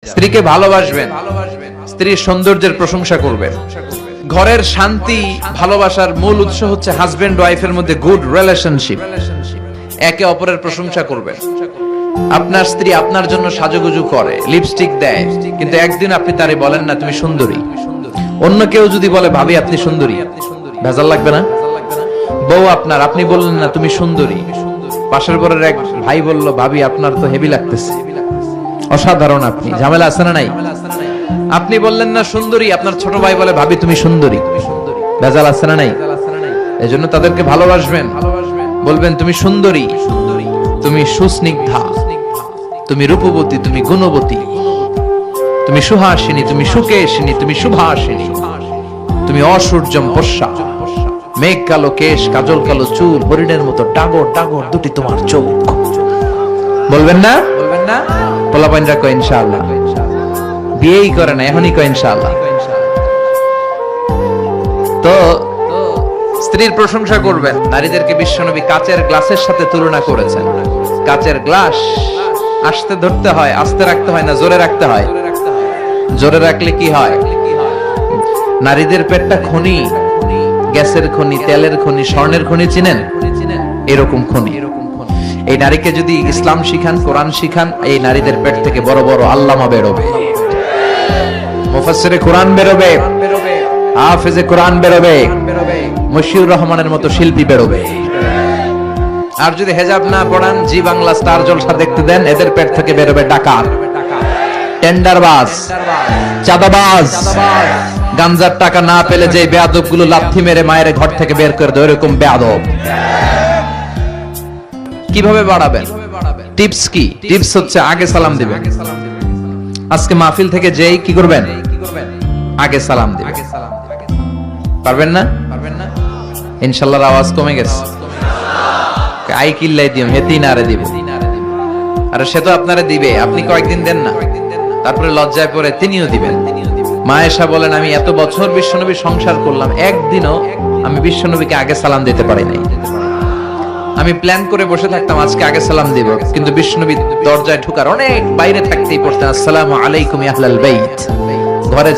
স্ত্রীকে ভালোবাসবেন, স্ত্রীর সৌন্দর্যের প্রশংসা করবেন। ঘরের শান্তি ভালোবাসার মূল উৎস হচ্ছে হাজবেন্ড ওয়াইফের মধ্যে গুড রিলেশনশিপ। একে অপরের প্রশংসা করবেন। আপনার স্ত্রী আপনার জন্য সাজুগুজু করে, লিপস্টিক দেয়, কিন্তু একদিন আপনি তারে বলেন না তুমি সুন্দরী। অন্য কেউ যদি বলে ভাবি আপনি সুন্দরী, ভেজাল লাগবে না? বউ আপনার, আপনি বললেন না তুমি সুন্দরী, পাশের ঘরের এক ভাই বলল ভাবি আপনার তো হেভি লাগতেছে, অসাধারণ, আপনি ঝামেলা আছে না নাই? আপনি বললেন না সুন্দরী, আপনার ছোট ভাই বলে ভাবি তুমি সুন্দরী, ভেজাল আছে না নাই? এজন্য তাদেরকে ভালোবাসবেন, বলবেন তুমি সুন্দরী, তুমি সুস্নিগ্ধা, তুমি রূপবতী, তুমি গুণবতী, তুমি সুহাসিনী, তুমি সুকেশিনী, তুমি শুভাসিনী, তুমি অসূর্যম পশ্যা, মেঘ কালো কেশ, কাজল কালো চুল, হরিণের মতো ডাগর ডাগর দুটি তোমার চোখ। বলবেন না? বলবেন না? পোলাপাইনরা কয় ইনশাআল্লাহ, বিয়েই করে না এখনই কয় ইনশাআল্লাহ। তো স্ত্রীর প্রশংসা করবেন। নারীদেরকে বিশ্বনবী কাচের গ্লাসের সাথে তুলনা করেছেন। কাচের গ্লাস আস্তে ধরতে হয়, আস্তে রাখতে হয় না জোরে রাখতে হয়? জোরে রাখলে কি হয়? নারীদের পেটটা খনি, গ্যাসের খনি, তেলের খনি, স্বর্ণের খনি, চিনেন? এরকম খনি। এই নারীকে যদি ইসলাম শিখান, কোরআন শিখান, এই নারীদের পেট থেকে বড় বড় আল্লামা বেরোবে, মুফাসসিরে কোরআন বেরোবে, হাফেজে কোরআন বেরোবে, মশিউর রহমানের মতো শিল্পী বেরোবে। আর যদি হেজাব না পড়ান, জি বাংলা স্টার জলসা দেখতে দেন, এদের পেট থেকে বেরোবে ডাকাত, টেন্ডারবাজ, চাঁদাবাজ, গাঞ্জার টাকা না পেলে যে বেয়াদব গুলো লাথি মেরে মায়ের ঘর থেকে বের করে দেয়, এরকম বেয়াদব। কিভাবে বাড়াবেন? টিপস কি? টিপস হচ্ছে আগে সালাম দিবেন। আজকে মাহফিল থেকে যেই কি করবেন? আগে সালাম দিবেন। পারবেন না? ইনশাআল্লাহর আওয়াজ কমে গেছে। আই কিল্লাই দিম, হেতি নারে দিব। আর সে তো আপনারে দিবে, আপনি কয়েকদিন দেন না, তারপরে লজ্জায় পড়ে তিনিও দিবেন। মা আয়েশা বলেন আমি এত বছর বিশ্বনবীর সংসার করলাম, একদিনও আমি বিশ্বনবীকে আগে সালাম দিতে পারি নাই। আমি প্ল্যান করে বসে থাকতাম আজকে আগে সালাম দিব, কিন্তু বিশ্বনবী দরজায় ঢোকার অনেক বাইরে থাকতেই পড়তেন আসসালামু আলাইকুম ইয়া আহলাল বাইত। ঘরে